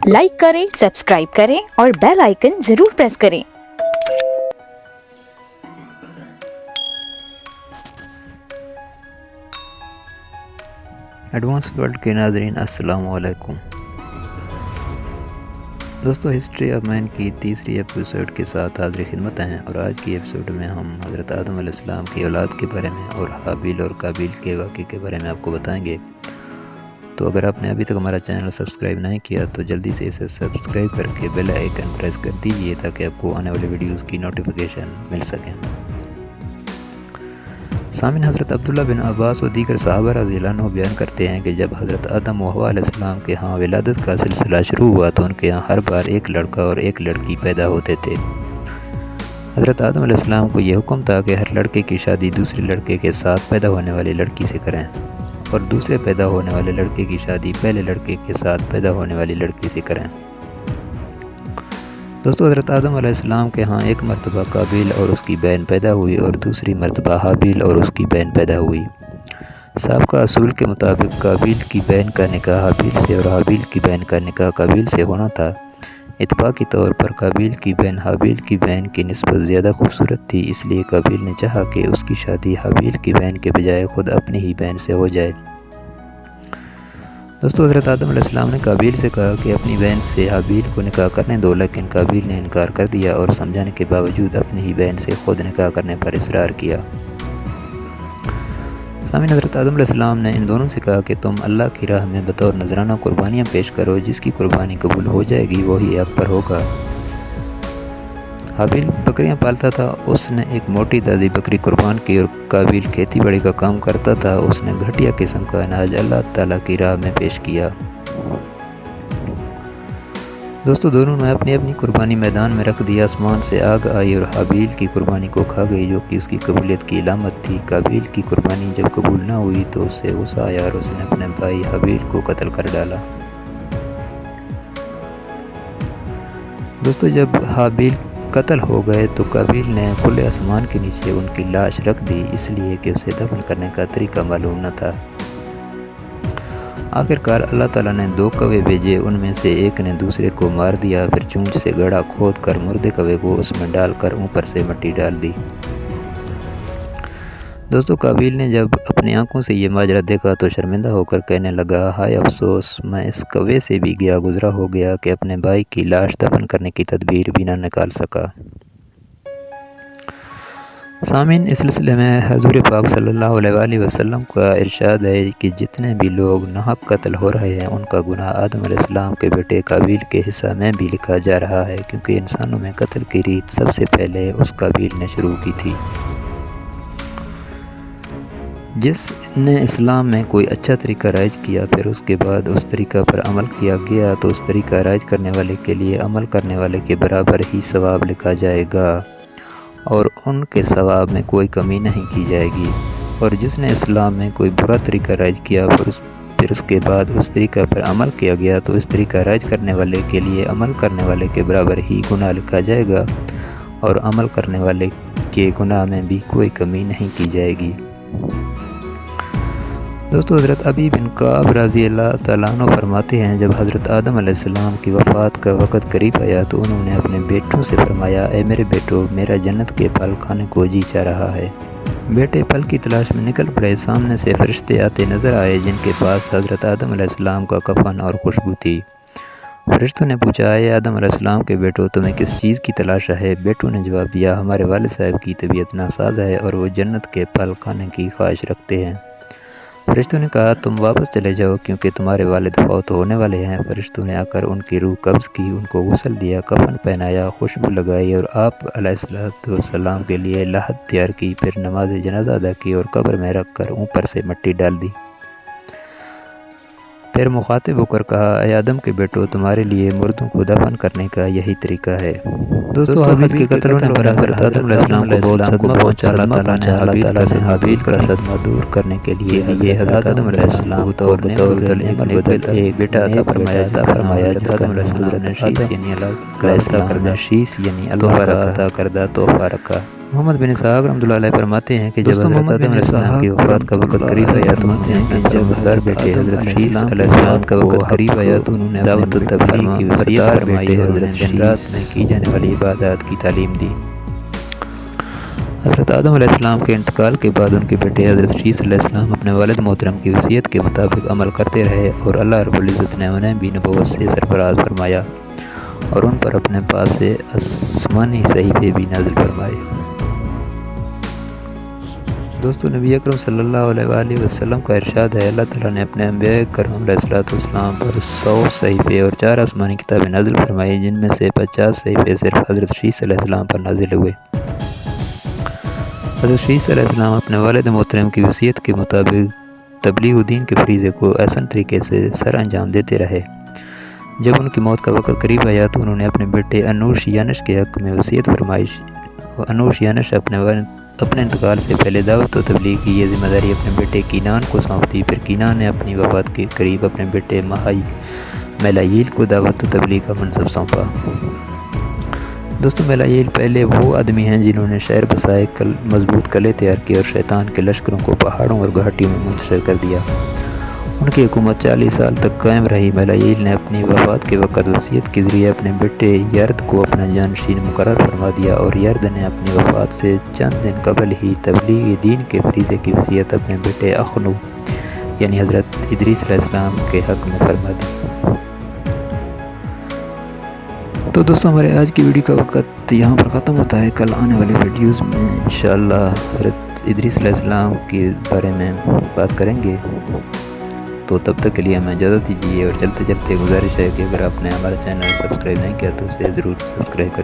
Like करें, subscribe करें और बेल आइकन जरूर प्रेस करें। एडवांस वर्ल्ड के नाज़रीन अस्सलाम वालेकुम। दोस्तों, हिस्ट्री ऑफ मैन की तीसरी एपिसोड के साथ हाज़िर खिदमत हैं और आज की एपिसोड में हम हज़रत आदम अलैहिस्सलाम की औलाद के बारे में और हाबिल और काबिल के वाक़े के बारे में आपको बताएंगे। तो अगर आपने अभी तक हमारा चैनल सब्सक्राइब नहीं किया तो जल्दी से इसे सब्सक्राइब करके बेल आइकन प्रेस कर दीजिए ताकि आपको आने वाले वीडियोस की नोटिफिकेशन मिल सकें। सामिन, हज़रत अब्दुल्ला बिन अब्बास और दीगर सहाबा रज़ियल्लाहु अन्हुम बयान करते हैं कि जब हज़रत आदम व हव्वा अलैहिस्सलाम के यहाँ विलादत का सिलसिला शुरू हुआ तो उनके यहाँ हर बार एक लड़का और एक लड़की पैदा होते थे। हज़रत आदम अलैहिस्सलाम को यह हुक्म था कि हर लड़के की शादी दूसरे लड़के के साथ पैदा होने वाली लड़की से करें और दूसरे पैदा होने वाले लड़के की शादी पहले लड़के के साथ पैदा होने वाली लड़की से करें। दोस्तों, हज़रत आदम अलैहिस्सलाम के यहाँ एक मरतबा काबिल और उसकी बहन पैदा हुई और दूसरी मरतबा हाबिल और उसकी बहन पैदा हुई। साबिक़ा असूल के मुताबिक काबिल की बहन का निकाह हाबिल से और हाबिल की बहन का निकाह काबिल से होना था। इत्तफ़ाक़ी तौर पर काबिल की बहन हाबिल की बहन की निस्बत ज़्यादा खूबसूरत थी, इसलिए काबिल ने चाहा कि उसकी शादी हाबिल की बहन के बजाय ख़ुद अपनी ही बहन से हो जाए। दोस्तों, हज़रत आदम अलैहिस्सलाम ने काबिल से कहा कि अपनी बहन से हाबिल को निकाह करने दो, लेकिन काबिल ने इनकार कर दिया और समझाने के बावजूद अपनी ही बहन से खुद निकाह करने पर इसरार किया। सामिन, हज़रत आदम अलैहिस्सलाम ने इन दोनों से कहा कि तुम अल्लाह की राह में बतौर नजराना कुर्बानियाँ पेश करो, जिसकी कुर्बानी कबूल हो जाएगी वही आप पर होगा। हाबिल बकरियां पालता था, उसने एक मोटी ताज़ी बकरी कुर्बान की और काबिल खेती बाड़ी का काम करता था, उसने घटिया किस्म का अनाज अल्लाह ताला की राह में पेश किया। दोस्तों, दोनों ने अपनी अपनी कुर्बानी मैदान में रख दी। आसमान से आग आई और हाबिल की कुर्बानी को खा गई, जो कि उसकी कबूलियत की इलामत थी। काबिल की कुर्बानी जब कबूल ना हुई तो उसे गुस्सा आया और उसने अपने भाई हाबिल को कत्ल कर डाला। दोस्तों, जब हाबिल कत्ल हो गए तो काबिल ने खुले आसमान के नीचे उनकी लाश रख दी, इसलिए कि उसे दफन करने का तरीका मालूम न था। आखिरकार अल्लाह ताला ने दो कौवे भेजे, उनमें से एक ने दूसरे को मार दिया। फिर चूंच से गड्ढा खोद कर मुर्दे कौवे को उसमें डालकर ऊपर से मिट्टी डाल दी। दोस्तों, काबिल ने जब अपनी आंखों से ये माजरा देखा तो शर्मिंदा होकर कहने लगा, हाय अफसोस, मैं इस कौवे से भी गया गुजरा हो गया कि अपने भाई की लाश दफन करने की तदबीर भी न निकाल सका। सामिन, इस सिलसिले में हज़ूर पाक सल्लल्लाहु अलैहि वसल्लम का इरशाद है कि जितने भी लोग नाहक कत्ल हो रहे हैं उनका गुनाह आदम अलैहिस्सलाम के बेटे काबिल के हिस्सा में भी लिखा जा रहा है, क्योंकि इंसानों में कत्ल की रीत सबसे पहले उस काबिल ने शुरू की थी। जिसने इस्लाम में कोई अच्छा तरीका राइज किया फिर उसके बाद उस तरीका पर अमल किया गया तो उस तरीका राइज करने वाले के लिए अमल करने वाले के बराबर ही सवाब लिखा जाएगा और उनके सवाब में कोई कमी नहीं की जाएगी। और जिसने इस्लाम में कोई बुरा तरीका राइज किया फिर उसके बाद उस तरीका पर अमल किया गया तो इस तरीका राइज करने वाले के लिए अमल करने वाले के बराबर ही गुनाह लिखा जाएगा और अमल करने वाले के गुनाह में भी कोई कमी नहीं की जाएगी। दोस्तों, हज़रत अबी बिन काब रज़ियल्लाहु तआला अन्हु फरमाते हैं, जब हज़रत आदम अलैहिस्सलाम की वफ़ात का वक़्त करीब आया तो उन्होंने अपने बेटों से फरमाया, ए मेरे बेटो, मेरा जन्नत के फल खाने को जी चाह रहा है। बेटे फल की तलाश में निकल पड़े। सामने से फरिश्ते आते नज़र आए जिनके पास हज़रत आदम अलैहिस्सलाम का कफन और खुशबू थी। फरिश्तों ने पूछा, ए आदम अलैहिस्सलाम के बेटो, तुम्हें किस चीज़ की तलाश है? बेटों ने जवाब दिया, हमारे वालिद साहब की तबीयत नासाज है और वो जन्नत के फल खाने की ख्वाहिश रखते हैं। फरिश्तों ने कहा, तुम वापस चले जाओ क्योंकि तुम्हारे वालिद फौत होने वाले हैं। फरिश्तों ने आकर उनकी रूह कब्ज़ की, उनको गुस्ल दिया, कफन पहनाया, खुशबू लगाई और आप अलैहिस्सलाम के लिए लाहद तैयार की। फिर नमाज जनाजा अदा की और कब्र में रख कर ऊपर से मिट्टी डाल दी। फिर मुखातिब होकर कहा, ए आदम के बेटो, तुम्हारे लिए मुर्दों को दफन करने का यही तरीका है। दोस्तों, हाबिल के कत्ल होने पर हज़रत आदम अलैहिस्सलाम को बहुत सदमा पहुंचा। अल्लाह ताला ने हाबिल का सदमा दूर करने के लिए हज़रत आदम अलैहिस्सलाम को एक बेटा अता फरमाया जिसका नाम शीस यानी अल्लाह का अता करदा तोहफा रखा। محمد بن اسحاق رحمۃ اللہ فرماتے ہیں کہ جب حضرت آدم علیہ السلام کی وفات کا وقت قریب آیا تو جب بیٹے حضرت شیث علیہ السلام کا وقت قریب آیا تو انہوں نے دعوت التبلیغ کی وصیت فرمائی اور حضرت جنرات میں کی جانے والی عبادات کی تعلیم دی۔ حضرت آدم علیہ السلام کے انتقال کے بعد ان کے بیٹے حضرت شیث علیہ السلام اپنے والد محترم کی وصیت کے مطابق عمل کرتے رہے اور اللہ رب العزت نے انہیں بھی نبوت سے سرفراز فرمایا اور ان پر اپنے پاس سے آسمانی صحیفے بھی نازل فرمائے۔ دوستو، نبی اکرم صلی اللہ علیہ وآلہ وسلم کا ارشاد ہے، اللہ تعالیٰ نے اپنے انبیاء کرام علیہ السلام پر 100 صحیفے اور 4 آسمانی کتابیں نازل فرمائی، جن میں سے 50 صحیفے صرف حضرت شیث علیہ السلام پر نازل ہوئے۔ حضرت شیث علیہ السلام اپنے والد محترم کی وصیت کے مطابق تبلیغ دین کے فریضے کو احسن طریقے سے سر انجام دیتے رہے۔ جب ان کی موت کا وقت قریب آیا تو انہوں نے اپنے بیٹے انوش یانش کے حق میں وصیت فرمائی۔ انوش یانش اپنے انتقال سے پہلے دعوت و تبلیغ کی یہ ذمہ داری اپنے بیٹے کینان کو سونپ دی۔ پھر کینان نے اپنی وفات کے قریب اپنے بیٹے میلائیل کو دعوت و تبلیغ کا منصب سونپا۔ دوستو، میلائیل پہلے وہ آدمی ہیں جنہوں نے شہر بسائے، مضبوط قلعے تیار کیے اور شیطان کے لشکروں کو پہاڑوں اور گھاٹیوں میں منتشر کر دیا۔ ان کی حکومت 40 سال تک قائم رہی۔ میلائیل نے اپنی وفات کے وقت وصیت کے ذریعے اپنے بیٹے یرد کو اپنا جانشین مقرر فرما دیا اور یرد نے اپنی وفات سے چند دن قبل ہی تبلیغ دین کے فریضے کی وصیت اپنے بیٹے اخنو یعنی حضرت ادریس علیہ السلام کے حق میں فرما دی۔ تو دوستو، ہمارے آج کی ویڈیو کا وقت یہاں پر ختم ہوتا ہے۔ کل آنے والی ویڈیوز میں انشاءاللہ حضرت ادریس علیہ السلام کے بارے میں بات کریں گے۔ تو تب تک کے لیے ہمیں اجازت دیجیے اور چلتے چلتے گزارش ہے کہ اگر آپ نے ہمارا چینل سبسکرائب نہیں کیا تو اسے ضرور سبسکرائب کر